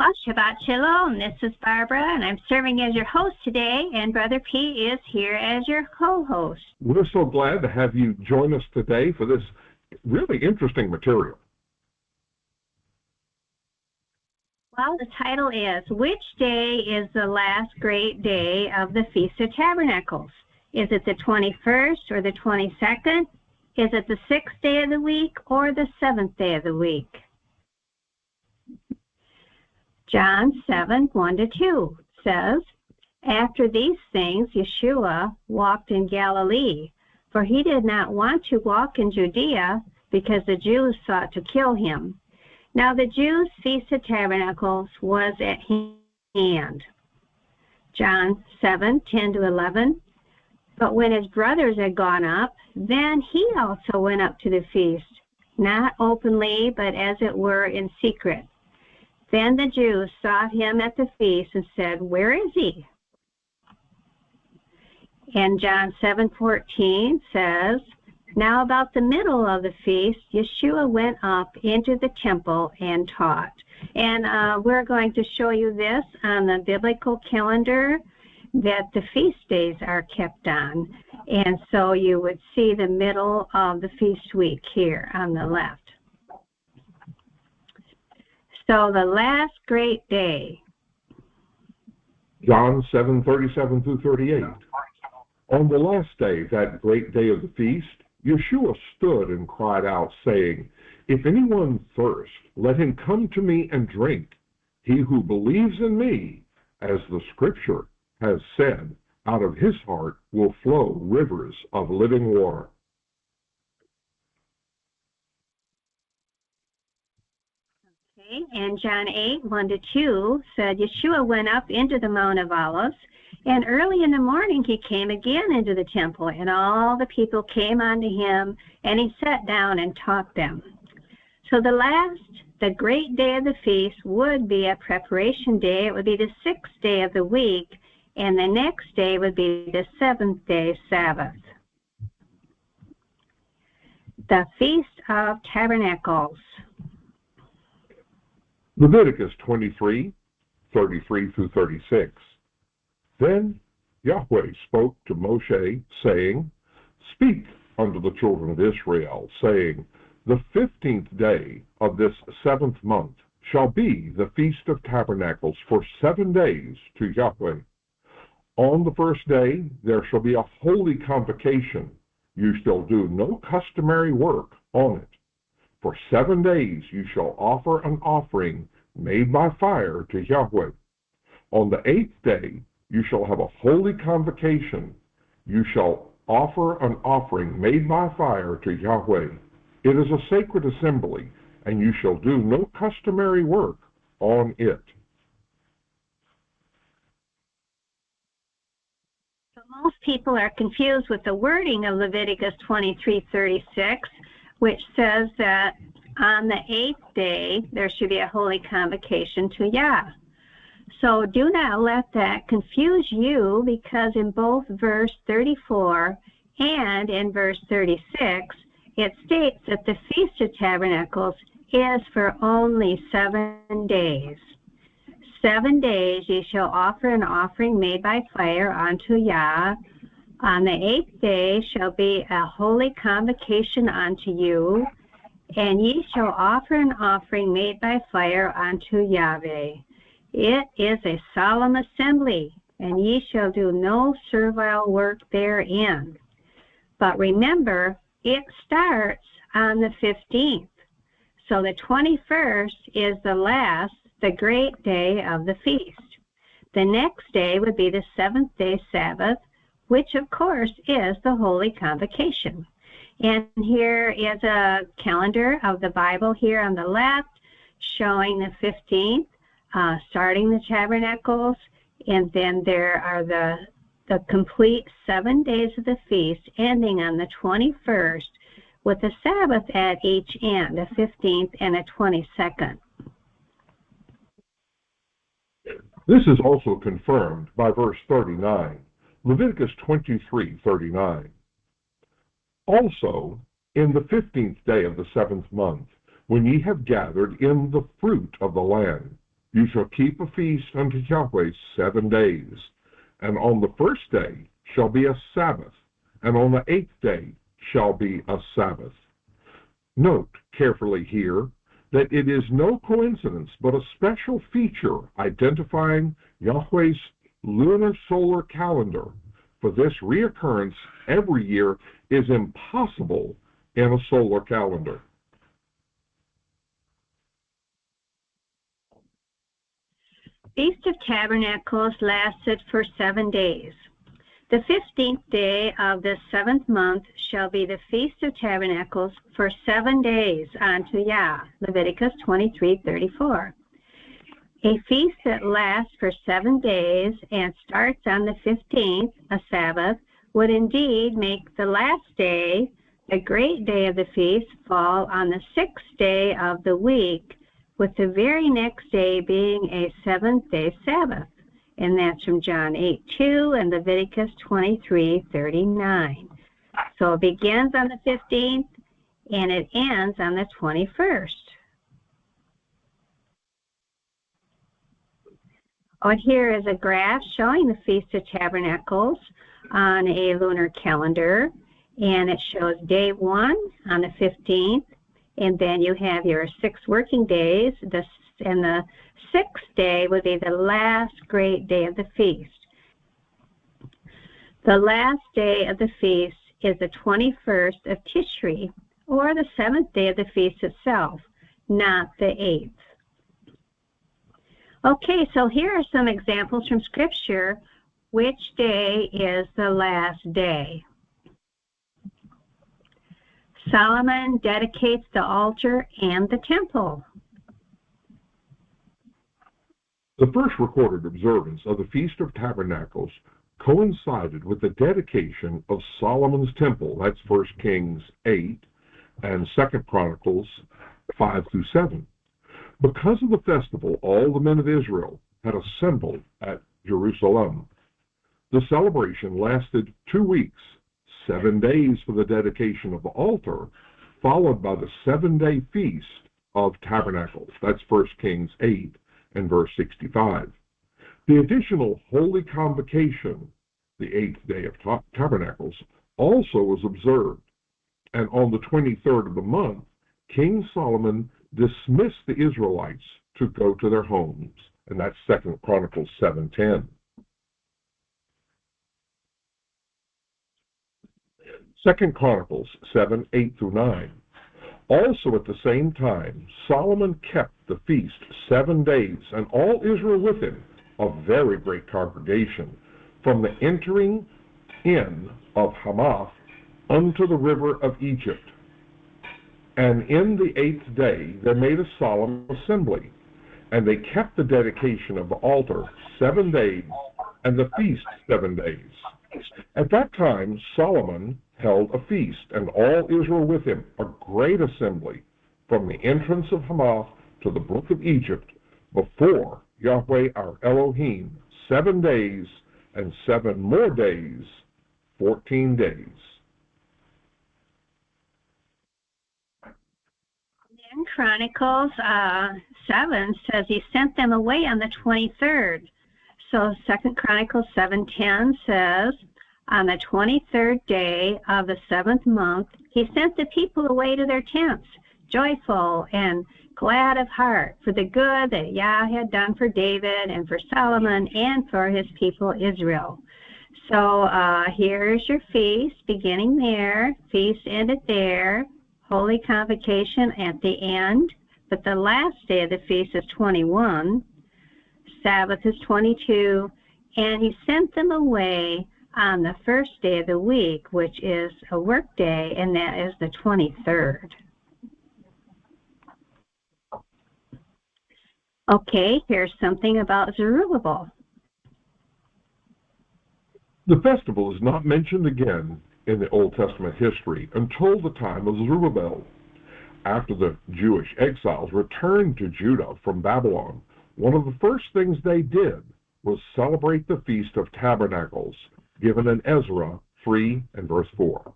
Well, Shabbat Shalom. This is Barbara, and I'm serving as your host today, and Brother P is here as your co-host. We're so glad to have you join us today for this really interesting material. Well, the title is, Which Day is the Last Great Day of the Feast of Tabernacles? Is it the 21st or the 22nd? Is it the 6th day of the week or the 7th day of the week? John 7:1-2 says, After these things, Yeshua walked in Galilee, for he did not want to walk in Judea, because the Jews sought to kill him. Now the Jews' Feast of Tabernacles was at hand. John 7:10-11, But when his brothers had gone up, then he also went up to the feast, not openly, but as it were in secret. Then the Jews sought him at the feast and said, Where is he? And John 7:14 says, Now about the middle of the feast, Yeshua went up into the temple and taught. And we're going to show you this on the biblical calendar that the feast days are kept on. And so you would see the middle of the feast week here on the left. So the last great day. John 7:37-38. On the last day, that great day of the feast, Yeshua stood and cried out, saying, If anyone thirst, let him come to me and drink. He who believes in me, as the Scripture has said, out of his heart will flow rivers of living water. And John 8:1-2 said, Yeshua went up into the Mount of Olives, and early in the morning he came again into the temple, and all the people came unto him, and he sat down and taught them. So the great day of the feast would be a preparation day. It would be the 6th day of the week, and the next day would be the 7th day Sabbath. The Feast of Tabernacles. Leviticus 23:33-36. Then Yahweh spoke to Moshe, saying, Speak unto the children of Israel, saying, The 15th day of this 7th month shall be the Feast of Tabernacles for 7 days to Yahweh. On the first day there shall be a holy convocation. You shall do no customary work on it. For 7 days you shall offer an offering made by fire to Yahweh. On the 8th day you shall have a holy convocation. You shall offer an offering made by fire to Yahweh. It is a sacred assembly, and you shall do no customary work on it. So most people are confused with the wording of Leviticus 23:36, which says that on the 8th day, there should be a holy convocation to Yah. So do not let that confuse you, because in both verse 34 and in verse 36, it states that the Feast of Tabernacles is for only 7 days. 7 days ye shall offer an offering made by fire unto Yah. On the 8th day shall be a holy convocation unto you, and ye shall offer an offering made by fire unto Yahweh. It is a solemn assembly, and ye shall do no servile work therein. But remember, it starts on the 15th. So the 21st is the great day of the feast. The next day would be the 7th day Sabbath, which of course is the holy convocation. And here is a calendar of the Bible here on the left, showing the 15th, starting the tabernacles, and then there are the complete 7 days of the feast, ending on the 21st, with a Sabbath at each end, a 15th and a 22nd. This is also confirmed by verse 39, Leviticus 23:39. Also, in the 15th day of the 7th month, when ye have gathered in the fruit of the land, You shall keep a feast unto Yahweh 7 days, and on the first day shall be a Sabbath, and on the 8th day shall be a Sabbath. Note carefully here that it is no coincidence, but a special feature identifying Yahweh's lunar solar calendar. For this reoccurrence every year is impossible in a solar calendar. Feast of Tabernacles lasted for 7 days. The 15th day of the 7th month shall be the Feast of Tabernacles for 7 days unto Yah, Leviticus 23:34. A feast that lasts for 7 days and starts on the 15th, a Sabbath, would indeed make the last day, the great day of the feast, fall on the 6th day of the week, with the very next day being a 7th-day Sabbath. And that's from John 8:2 and Leviticus 23:39. So it begins on the 15th and it ends on the 21st. Here is a graph showing the Feast of Tabernacles on a lunar calendar, and it shows day 1 on the 15th, and then you have your 6 working days, and the 6th day would be the last great day of the feast. The last day of the feast is the 21st of Tishri, or the 7th day of the feast itself, not the 8th. Okay, so here are some examples from Scripture. Which day is the last day? Solomon dedicates the altar and the temple. The first recorded observance of the Feast of Tabernacles coincided with the dedication of Solomon's temple. That's 1 Kings 8 and 2 Chronicles 5-7. Because of the festival, all the men of Israel had assembled at Jerusalem. The celebration lasted 2 weeks, 7 days for the dedication of the altar, followed by the 7-day Feast of Tabernacles. That's 1 Kings 8 and verse 65. The additional Holy Convocation, the 8th day of Tabernacles, also was observed. And on the 23rd of the month, King Solomon dismissed the Israelites to go to their homes. And that's 2 Chronicles 7:10. 2 Chronicles 7:8-9. Also at the same time, Solomon kept the feast 7 days, and all Israel with him, a very great congregation, from the entering in of Hamath unto the river of Egypt. And in the 8th day they made a solemn assembly, and they kept the dedication of the altar 7 days, and the feast 7 days. At that time Solomon held a feast, and all Israel with him, a great assembly, from the entrance of Hamath to the brook of Egypt, before Yahweh our Elohim, 7 days, and 7 more days, 14 days. In Chronicles 7 says he sent them away on the 23rd. So 2 Chronicles 7:10 says, on the 23rd day of the 7th month, he sent the people away to their tents, joyful and glad of heart, for the good that Yah had done for David and for Solomon and for his people Israel. So here's your feast, beginning there, feast ended there, Holy Convocation at the end, but the last day of the feast is 21, Sabbath is 22, and he sent them away on the first day of the week, which is a work day, and that is the 23rd. Okay, here's something about Zerubbabel. The festival is not mentioned again in the Old Testament history until the time of Zerubbabel. After the Jewish exiles returned to Judah from Babylon, one of the first things they did was celebrate the Feast of Tabernacles, given in Ezra 3 and verse 4.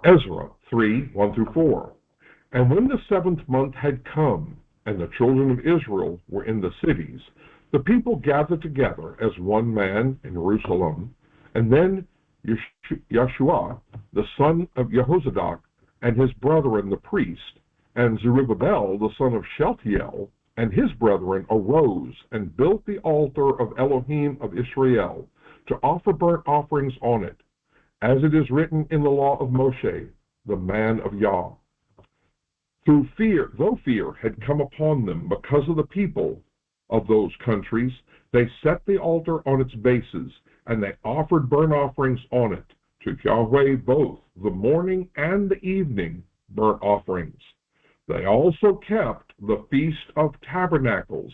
Ezra 3, 1-4. And when the 7th month had come, and the children of Israel were in the cities, the people gathered together as one man in Jerusalem. And then Yeshua, the son of Jehozadak, and his brethren the priest, and Zerubbabel, the son of Shealtiel, and his brethren arose and built the altar of Elohim of Israel to offer burnt offerings on it, as it is written in the law of Moshe, the man of Yah. Though fear had come upon them because of the people of those countries, they set the altar on its bases, and they offered burnt offerings on it to Yahweh, both the morning and the evening burnt offerings. They also kept the Feast of Tabernacles,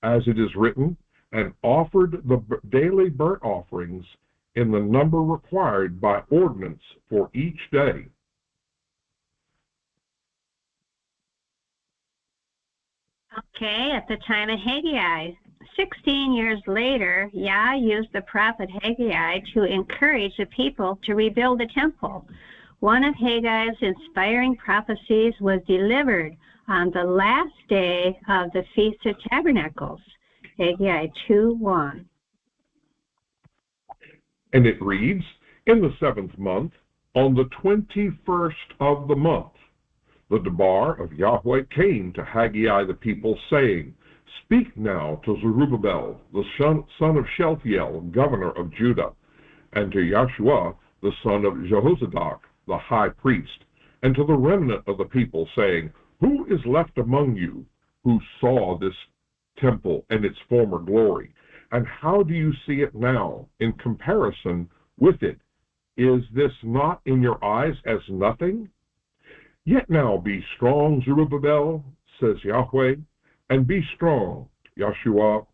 as it is written, and offered the daily burnt offerings in the number required by ordinance for each day. Okay, at the time of Haggai, 16 years later, Yah used the prophet Haggai to encourage the people to rebuild the temple. One of Haggai's inspiring prophecies was delivered on the last day of the Feast of Tabernacles, Haggai 2:1. And it reads, in the 7th month, on the 21st of the month, the Debar of Yahweh came to Haggai the people, saying, Speak now to Zerubbabel, the son of Shealtiel, governor of Judah, and to Yeshua, the son of Jehozadak, the high priest, and to the remnant of the people, saying, Who is left among you who saw this temple and its former glory? And how do you see it now in comparison with it? Is this not in your eyes as nothing? Yet now be strong, Zerubbabel, says Yahweh, and be strong, Yeshua,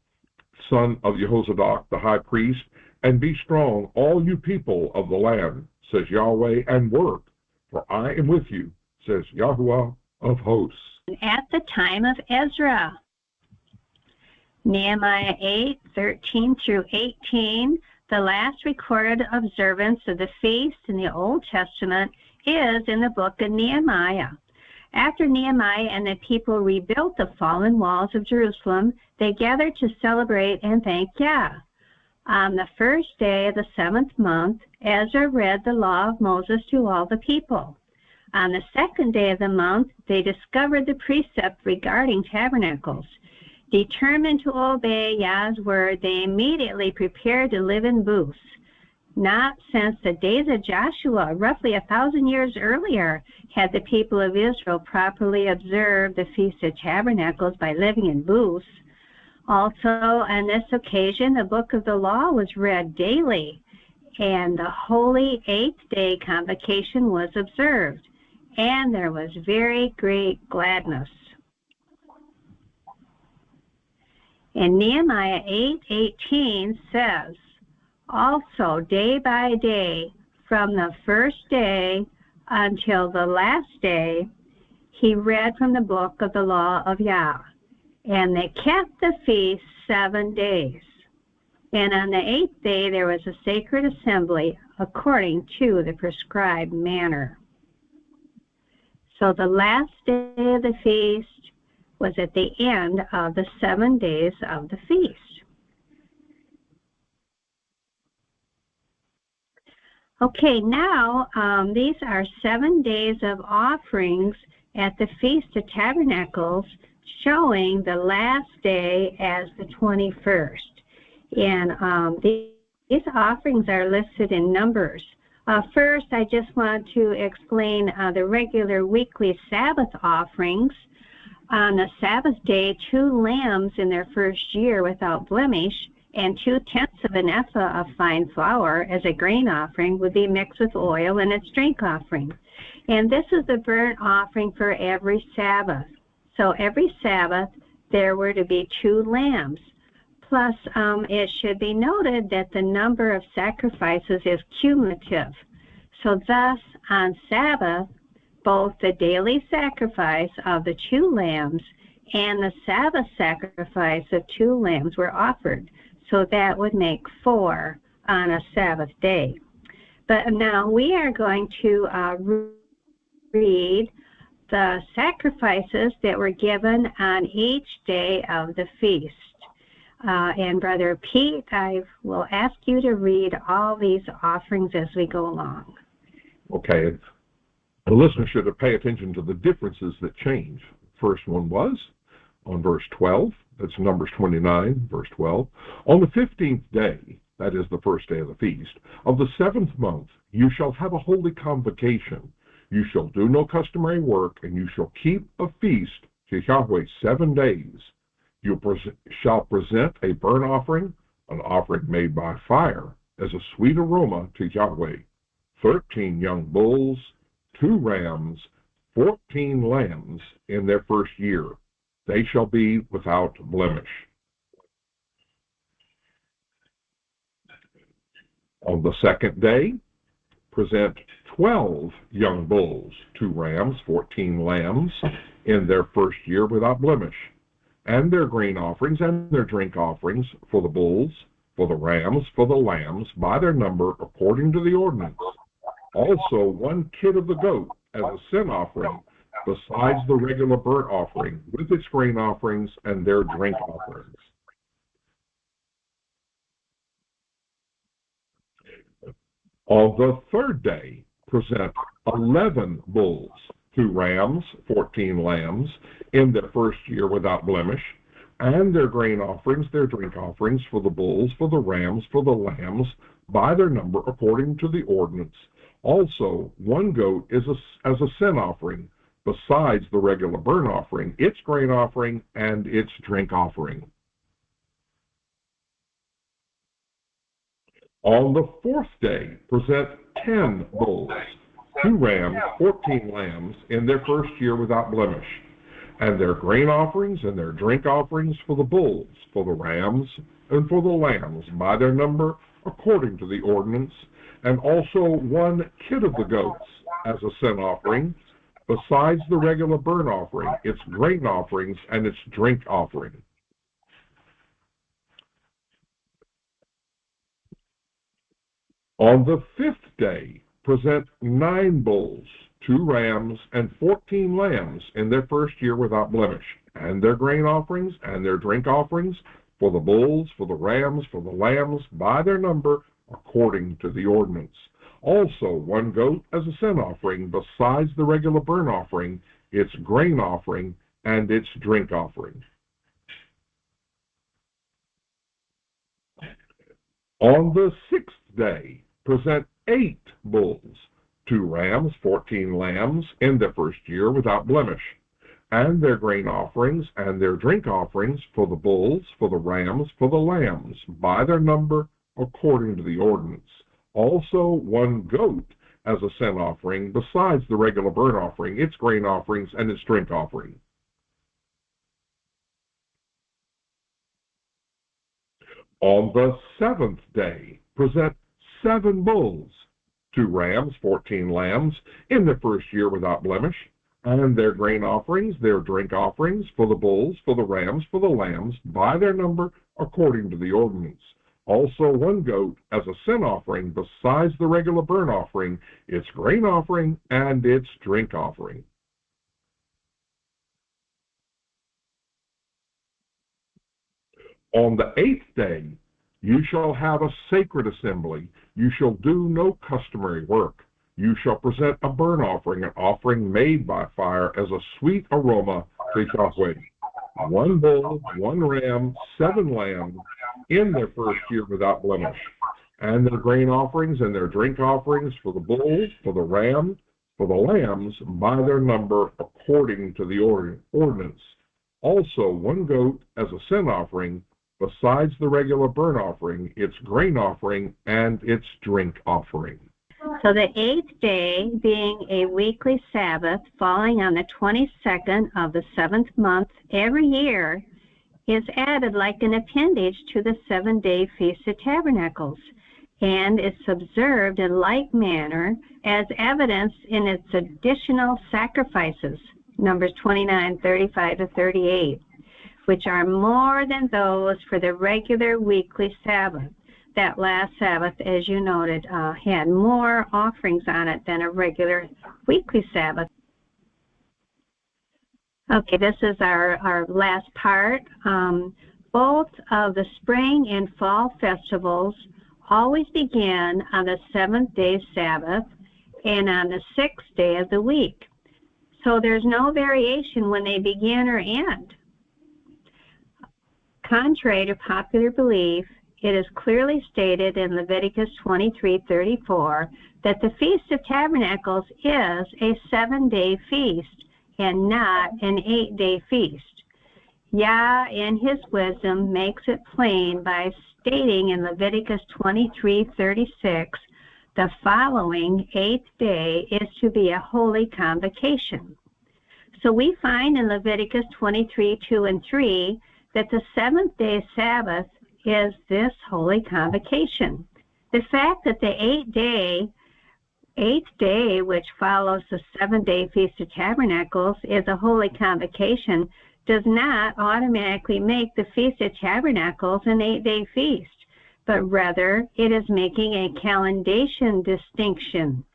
son of Jehozadak, the high priest, and be strong, all you people of the land, says Yahweh, and work, for I am with you, says Yahuwah of hosts. At the time of Ezra, Nehemiah 8:13 through 18, the last recorded observance of the feast in the Old Testament is in the book of Nehemiah. After Nehemiah and the people rebuilt the fallen walls of Jerusalem, they gathered to celebrate and thank Yah. On the first day of the 7th month, Ezra read the law of Moses to all the people. On the 2nd day of the month, they discovered the precept regarding tabernacles. Determined to obey Yah's word, they immediately prepared to live in booths. Not since the days of Joshua, roughly 1,000 years earlier, had the people of Israel properly observed the Feast of Tabernacles by living in booths. Also, on this occasion, the book of the law was read daily, and the holy 8th day convocation was observed, and there was very great gladness. And Nehemiah 8:18 says, Also, day by day, from the first day until the last day, he read from the book of the law of Yah. And they kept the feast 7 days. And on the 8th day, there was a sacred assembly according to the prescribed manner. So the last day of the feast was at the end of the 7 days of the feast. Okay, now these are 7 days of offerings at the Feast of Tabernacles, showing the last day as the 21st. And these offerings are listed in numbers. First, I just want to explain the regular weekly Sabbath offerings. On the Sabbath day, 2 lambs in their first year without blemish and 2/10 of an ephah of fine flour as a grain offering would be mixed with oil and its drink offering. And this is the burnt offering for every Sabbath. So every Sabbath, there were to be 2 lambs. Plus, it should be noted that the number of sacrifices is cumulative. So thus, on Sabbath, both the daily sacrifice of the 2 lambs and the Sabbath sacrifice of 2 lambs were offered. So that would make 4 on a Sabbath day. But now we are going to read the sacrifices that were given on each day of the feast. And Brother Pete, I will ask you to read all these offerings as we go along. Okay. The listener should pay attention to the differences that change. First one was on verse 12. That's Numbers 29, verse 12. On the 15th day, that is the first day of the feast, of the 7th month, you shall have a holy convocation. You shall do no customary work, and you shall keep a feast to Yahweh 7 days. You shall present a burnt offering, an offering made by fire, as a sweet aroma to Yahweh. 13 young bulls, 2 rams, 14 lambs in their first year. They shall be without blemish. On the 2nd day, present 12 young bulls, 2 rams, 14 lambs in their first year without blemish, and their grain offerings and their drink offerings for the bulls, for the rams, for the lambs, by their number according to the ordinance. Also 1 kid of the goat as a sin offering, besides the regular burnt offering, with its grain offerings and their drink offerings. On the 3rd day, present 11 bulls, 2 rams, 14 lambs, in their first year without blemish, and their grain offerings, their drink offerings for the bulls, for the rams, for the lambs, by their number according to the ordinance. Also 1 goat as a sin offering, besides the regular burnt offering, its grain offering, and its drink offering. On the 4th day, present 10 bulls, 2 rams, 14 lambs, in their first year without blemish, and their grain offerings and their drink offerings for the bulls, for the rams, and for the lambs, by their number, according to the ordinance, and also 1 kid of the goats as a sin offering, besides the regular burnt offering, its grain offerings, and its drink offering. On the 5th day, present 9 bulls, 2 rams, and 14 lambs in their first year without blemish, and their grain offerings and their drink offerings for the bulls, for the rams, for the lambs, by their number, according to the ordinance. Also 1 goat as a sin offering, besides the regular burnt offering, its grain offering, and its drink offering. On the 6th day, present 8 bulls, 2 rams, 14 lambs, in their first year without blemish, and their grain offerings and their drink offerings for the bulls, for the rams, for the lambs, by their number, according to the ordinance. Also 1 goat as a sin offering, besides the regular burnt offering, its grain offerings, and its drink offering. On the 7th day, present 7 bulls, 2 rams, 14 lambs, in their first year without blemish, and their grain offerings, their drink offerings for the bulls, for the rams, for the lambs, by their number, according to the ordinance. Also 1 goat as a sin offering, besides the regular burnt offering, its grain offering, and its drink offering. On the 8th day, you shall have a sacred assembly. You shall do no customary work. You shall present a burnt offering, an offering made by fire, as a sweet aroma to Yahweh. 1 bull, 1 ram, 7 lambs, in their first year without blemish, and their grain offerings and their drink offerings for the bulls, for the rams, for the lambs, by their number, according to the ordinance. Also 1 goat as a sin offering, besides the regular burnt offering, its grain offering, and its drink offering. So the 8th day, being a weekly Sabbath, falling on the 22nd of the 7th month every year, is added like an appendage to the 7-day Feast of Tabernacles, and is observed in like manner as evidenced in its additional sacrifices, Numbers 29, 35 to 38, which are more than those for the regular weekly Sabbath. That last Sabbath, as you noted, had more offerings on it than a regular weekly Sabbath. Okay, this is our last part. Both of the spring and fall festivals always begin on the 7th-day Sabbath and on the 6th day of the week. So there's no variation when they begin or end. Contrary to popular belief, it is clearly stated in Leviticus 23:34 that the Feast of Tabernacles is a 7-day feast and not an 8-day feast. Yah, in his wisdom, makes it plain by stating in Leviticus 23:36, the following 8th day is to be a holy convocation. So we find in Leviticus 23:2 and 3 that the 7th-day Sabbath is this holy convocation. The fact that the 8th day, which follows the 7-day Feast of Tabernacles, is a holy convocation does not automatically make the Feast of Tabernacles an 8-day feast, but rather it is making a calendation distinction.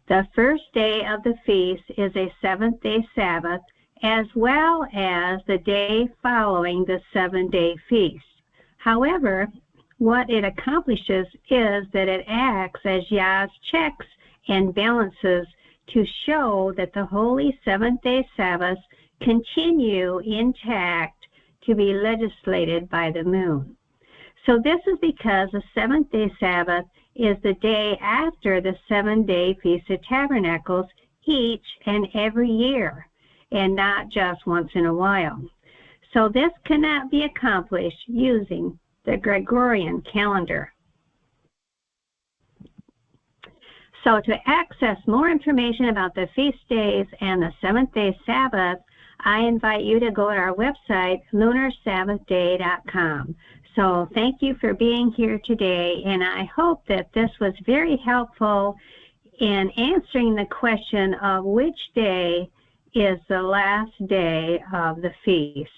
The first day of the feast is a 7th-day Sabbath, as well as the day following the 7-day feast. However, what it accomplishes is that it acts as Yah's checks and balances to show that the holy 7th-day Sabbaths continue intact to be legislated by the moon. So this is because the 7th-day Sabbath is the day after the 7-day Feast of Tabernacles each and every year, and not just once in a while. So this cannot be accomplished using the Gregorian calendar. So to access more information about the feast days and the 7th-day Sabbath, I invite you to go to our website, LunarSabbathDay.com. So thank you for being here today, and I hope that this was very helpful in answering the question of which day is the last day of the feast.